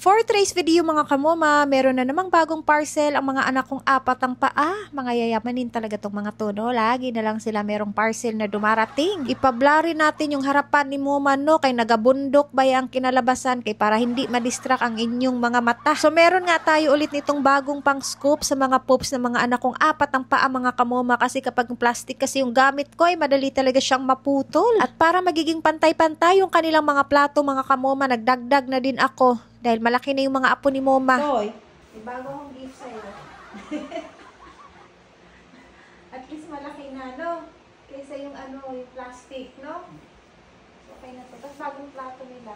For today's video mga kamoma, meron na namang bagong parcel ang mga anak kong apat ang paa. Mga yayamanin talaga tong mga to, no? Lagi na lang sila merong parcel na dumarating. Ipablari natin yung harapan ni Moma, no? Kay nagabundok ba ang kinalabasan kay para hindi madistract ang inyong mga mata. So meron nga tayo ulit nitong bagong pang scoop sa mga poops ng mga anak kong apat ang paa mga kamoma, kasi kapag plastic kasi yung gamit ko ay madali talaga siyang maputol. At para magiging pantay-pantay yung kanilang mga plato mga kamoma, nagdagdag na din ako. Dahil malaki na yung mga apo ni Moma. Toy, may bago akong gift sa'yo. At least malaki na, no? Kaysa yung yung plastic, no? Okay na to. Tapos bagong plato nila.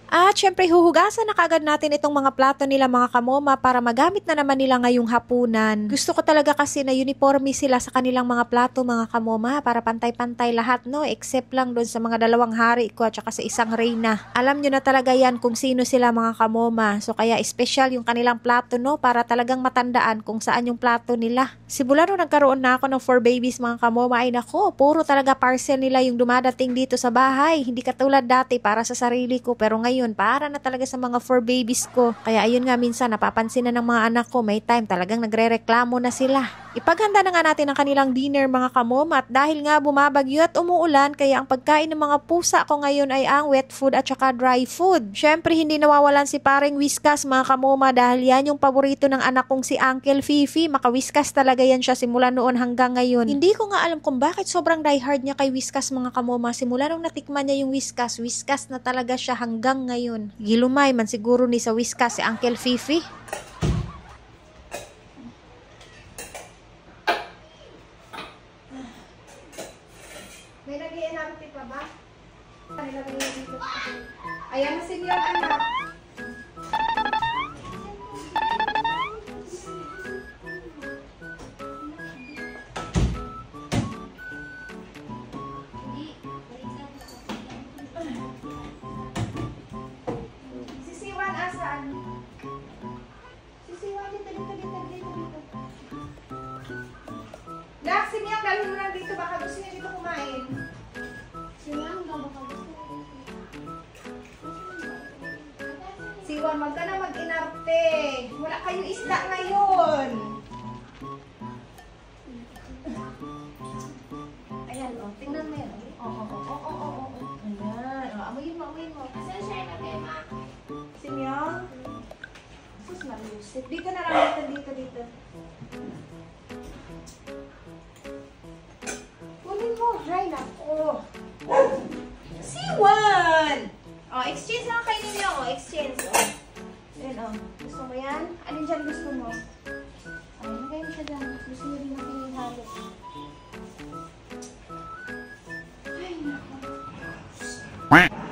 At syempre huhugasan na kagad natin itong mga plato nila mga kamoma para magamit na naman nila ngayong hapunan. Gusto ko talaga kasi na uniforme sila sa kanilang mga plato mga kamoma para pantay-pantay lahat, no? Except lang doon sa mga dalawang hari ko at saka sa isang reyna. Alam nyo na talaga yan kung sino sila mga kamoma. So kaya special yung kanilang plato, no? Para talagang matandaan kung saan yung plato nila. Simula nung nagkaroon na ako ng 4 babies mga kamoma ay nako, puro talaga parcel nila yung dumadating dito sa bahay. Hindi katulad dati para sa sarili ko, pero ngayon para na talaga sa mga 4 babies ko. Kaya ayun nga, minsan napapansin na ng mga anak ko, may time talagang nagre-reklamo na sila. Ipaghanda na nga natin ang kanilang dinner mga kamoma, at dahil nga bumabagyo at umuulan, kaya ang pagkain ng mga pusa ko ngayon ay ang wet food at saka dry food. Syempre hindi nawawalan si paring Whiskas mga kamoma, dahil yan yung paborito ng anak kong si Uncle Fifi. Maka-Whiskas talaga yan siya simula noon hanggang ngayon. Hindi ko nga alam kung bakit sobrang diehard niya kay Whiskas mga kamoma. Simula nung natikman niya yung Whiskas, Whiskas na talaga siya hanggang ngayon. Gilumay man siguro ni sa Whiskas si Uncle Fifi. May nag-i-enarte pa ba? Ayan na si Miyang anak. Sisiwan asaan? Sisiwan dito. Lak, si Miyang dalhin mo lang dito. Baka gusto niya dito kumain. Siwan, wag ka na mag-inarte. Wala kayong isda ngayon. Ayan, o. Tingnan mo yan. Oo. Ayan. O, amuyin mo. Asan siya na kay Ma? Si Myong? Sus, malusip. Dito na lang. Dito. Kunin mo. Ay, nako. Siwan! Oh, exchange lang kayo ninyo. Oh, exchange. Ayan, o. Gusto mo yan? Alin dyan gusto mo? Ay, nagay mo siya dyan. Gusto mo din ako yung halo. Ay, nako.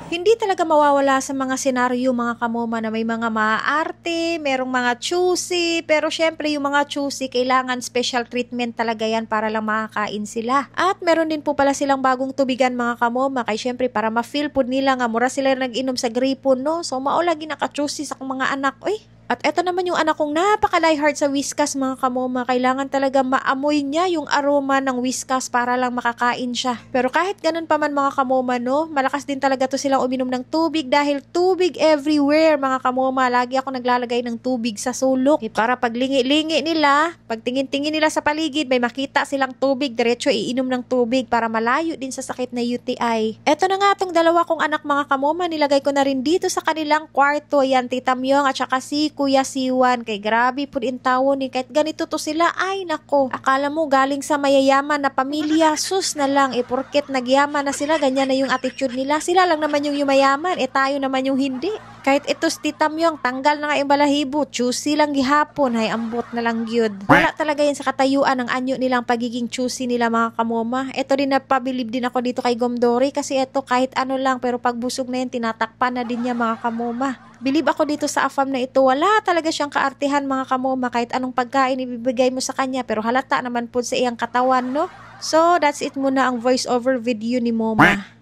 Hindi talaga mawawala sa mga senaryo mga kamoma na may mga maaarte, merong mga choosy, pero syempre yung mga choosy kailangan special treatment talaga yan para lang makakain sila. At meron din po pala silang bagong tubigan mga kamoma, kay syempre para ma-feel po nila nga mura sila nag-inom sa gripon, no? So maulagi naka-choosy sa mga anak. Uy! At eto naman yung anak kong napaka-diehard sa Whiskas mga kamoma. Kailangan talaga maamoy niya yung aroma ng Whiskas para lang makakain siya. Pero kahit ganun pa man mga kamoma, no, malakas din talaga to silang uminom ng tubig dahil tubig everywhere mga kamoma. Lagi ako naglalagay ng tubig sa sulok. Para pag lingi-lingi nila, pag tingin-tingin nila sa paligid, may makita silang tubig, diretso iinom ng tubig para malayo din sa sakit na UTI. Eto na nga tong dalawa kong anak mga kamoma, nilagay ko na rin dito sa kanilang kwarto. Yan, Tita Myong at saka si Kuya Siwan. Kay grabe po din tawon ni kahit ganito to sila. Ay nako, akala mo galing sa mayayaman na pamilya. Sus na lang, porket nagyaman na sila, ganyan na yung attitude nila. Sila lang naman yung yumayaman, tayo naman yung hindi. Kahit ito si Tita Myong, tanggal na nga yung balahibo, choosy lang gihapon, ay ambot na lang gyud. Wala talaga yan sa katayuan ng anyo nilang pagiging choosy nila mga kamoma. Ito din napabilib din ako dito kay Gomdori, kasi ito kahit ano lang, pero pagbusog na yan, tinatakpan na din niya mga kamoma. Bilib ako dito sa afam na ito, wala talaga siyang kaartihan mga kamoma, kahit anong pagkain ibibigay mo sa kanya, pero halata naman po sa iyang katawan, no? So, that's it muna ang voice over video ni Moma.